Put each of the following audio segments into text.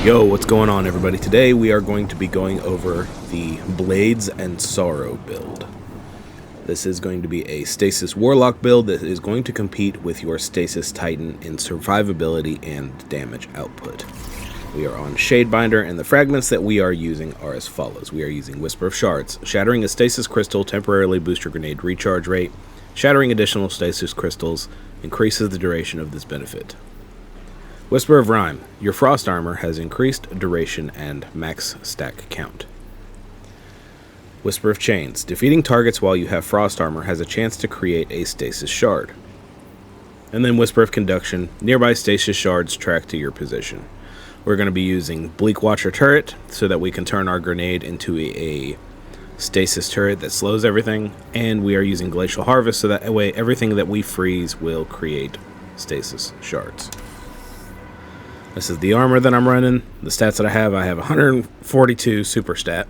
Yo, what's going on, everybody? Today we are going to be going over the Blades and Sorrow build. This is going to be a Stasis Warlock build that is going to compete with your Stasis Titan in survivability and damage output. We are on Shadebinder, and the fragments that we are using are as follows. We are using Whisper of Shards. Shattering a Stasis Crystal temporarily boosts your grenade recharge rate. Shattering additional Stasis Crystals increases the duration of this benefit. Whisper of Rime. Your Frost Armor has increased duration and max stack count. Whisper of Chains. Defeating targets while you have Frost Armor has a chance to create a Stasis Shard. And then Whisper of Conduction. Nearby Stasis Shards track to your position. We're going to be using Bleak Watcher Turret so that we can turn our grenade into a Stasis Turret that slows everything. And we are using Glacial Harvest so that way everything that we freeze will create Stasis Shards. This is the armor that I'm running. The stats that I have 142 super stat,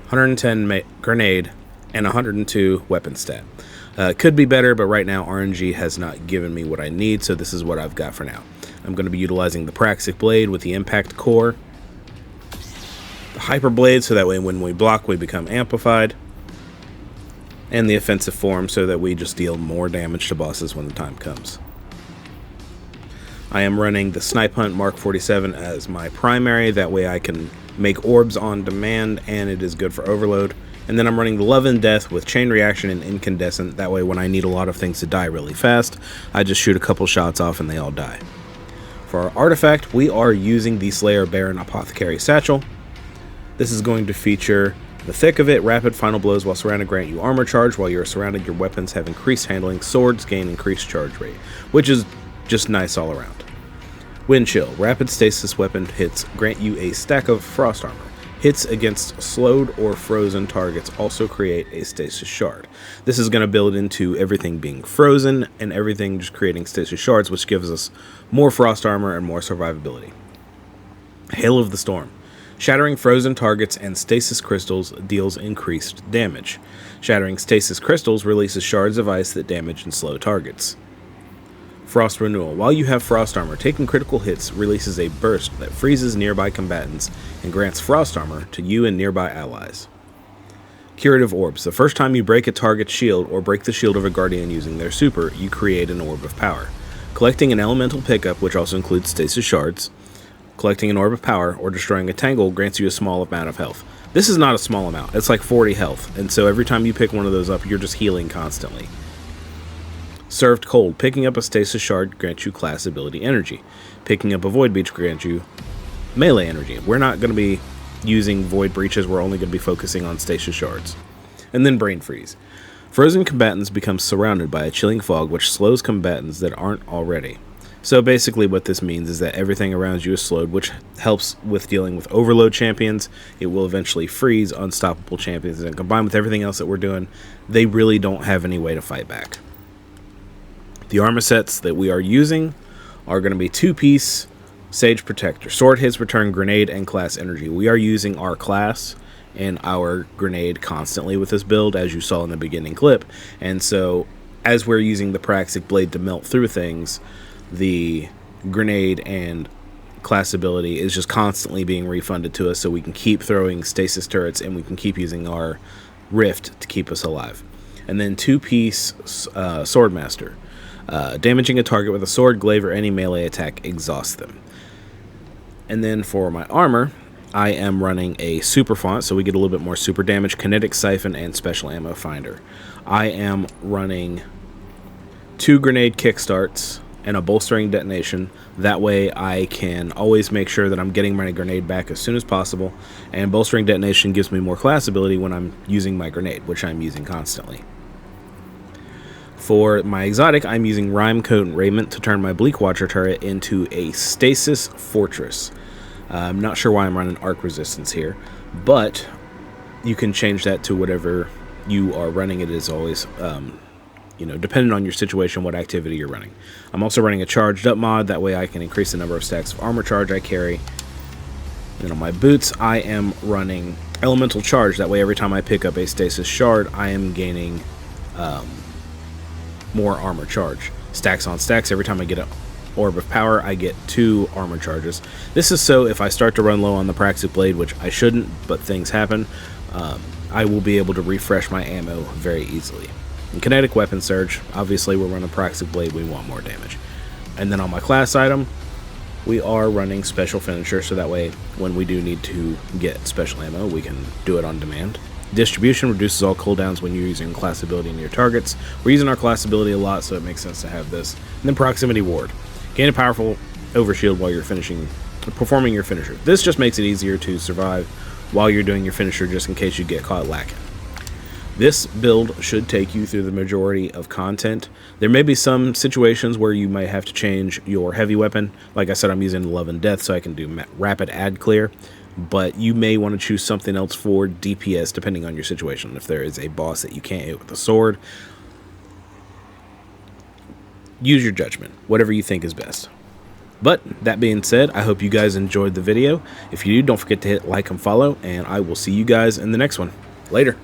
110 grenade, and 102 weapon stat. Could be better, but right now RNG has not given me what I need, so this is what I've got for now. I'm going to be utilizing the Praxic Blade with the Impact Core, the Hyper Blade, so that way when we block we become amplified, and the Offensive Form so that we just deal more damage to bosses when the time comes. I am running the Snipe Hunt Mark 47 as my primary, that way I can make orbs on demand and it is good for overload. And then I'm running the Love and Death with Chain Reaction and Incandescent, that way when I need a lot of things to die really fast, I just shoot a couple shots off and they all die. For our artifact, we are using the Slayer Baron Apothecary Satchel. This is going to feature the thick of it, rapid final blows while surrounded grant you armor charge. While you're surrounded, your weapons have increased handling, swords gain increased charge rate, which is just nice all around. Wind Chill. Rapid stasis weapon hits grant you a stack of frost armor. Hits against slowed or frozen targets also create a stasis shard. This is going to build into everything being frozen and everything just creating stasis shards, which gives us more frost armor and more survivability. Hail of the Storm. Shattering frozen targets and stasis crystals deals increased damage. Shattering stasis crystals releases shards of ice that damage and slow targets. Frost Renewal. While you have Frost Armor, taking critical hits releases a burst that freezes nearby combatants and grants Frost Armor to you and nearby allies. Curative Orbs. The first time you break a target's shield or break the shield of a Guardian using their super, you create an Orb of Power. Collecting an elemental pickup, which also includes Stasis Shards, collecting an Orb of Power, or destroying a Tangle grants you a small amount of health. This is not a small amount. It's like 40 health, and so every time you pick one of those up, you're just healing constantly. Served Cold. Picking up a Stasis Shard grants you class ability energy. Picking up a Void Breach grants you melee energy. We're not going to be using Void Breaches, we're only going to be focusing on Stasis Shards. And then Brain Freeze. Frozen combatants become surrounded by a chilling fog which slows combatants that aren't already. So basically what this means is that everything around you is slowed, which helps with dealing with overload champions. It will eventually freeze unstoppable champions, and combined with everything else that we're doing, they really don't have any way to fight back. The armor sets that we are using are going to be 2-piece Sage Protector. Sword hits return grenade and class energy. We are using our class and our grenade constantly with this build, as you saw in the beginning clip. And so, as we're using the Praxic Blade to melt through things, the grenade and class ability is just constantly being refunded to us, so we can keep throwing stasis turrets and we can keep using our Rift to keep us alive. And then 2-piece Swordmaster. Damaging a target with a sword, glaive, or any melee attack exhausts them. And then for my armor, I am running a super font, so we get a little bit more super damage, kinetic siphon, and special ammo finder. I am running 2 grenade kickstarts and a bolstering detonation. That way I can always make sure that I'm getting my grenade back as soon as possible, and bolstering detonation gives me more class ability when I'm using my grenade, which I'm using constantly. For my exotic, I'm using Rime Coat and Raiment to turn my Bleak Watcher turret into a Stasis Fortress. I'm not sure why I'm running Arc Resistance here, but you can change that to whatever you are running. It is always, depending on your situation, what activity you're running. I'm also running a Charged Up mod, that way I can increase the number of stacks of armor charge I carry. And on my boots, I am running Elemental Charge, that way every time I pick up a Stasis Shard, I am gaining more armor charge. Stacks on stacks every time I get Orb of Power, I get 2 armor charges. This is so if I start to run low on the Praxic Blade, which I shouldn't, but things happen, I will be able to refresh my ammo very easily. And Kinetic Weapon Surge, obviously we're running Praxic Blade, we want more damage. And then on my class item, we are running Special Finisher, so that way when we do need to get special ammo, we can do it on demand. Distribution reduces all cooldowns when you're using class ability in your targets. We're using our class ability a lot, so it makes sense to have this. And then Proximity Ward. Gain a powerful overshield while you're performing your finisher. This just makes it easier to survive while you're doing your finisher, just in case you get caught lacking. This build should take you through the majority of content. There may be some situations where you might have to change your heavy weapon. Like I said, I'm using Love and Death, so I can do rapid ad clear. But you may want to choose something else for DPS depending on your situation. If there is a boss that you can't hit with a sword, use your judgment, whatever you think is best. But that being said, I hope you guys enjoyed the video. If you do, don't forget to hit like and follow, and I will see you guys in the next one. Later.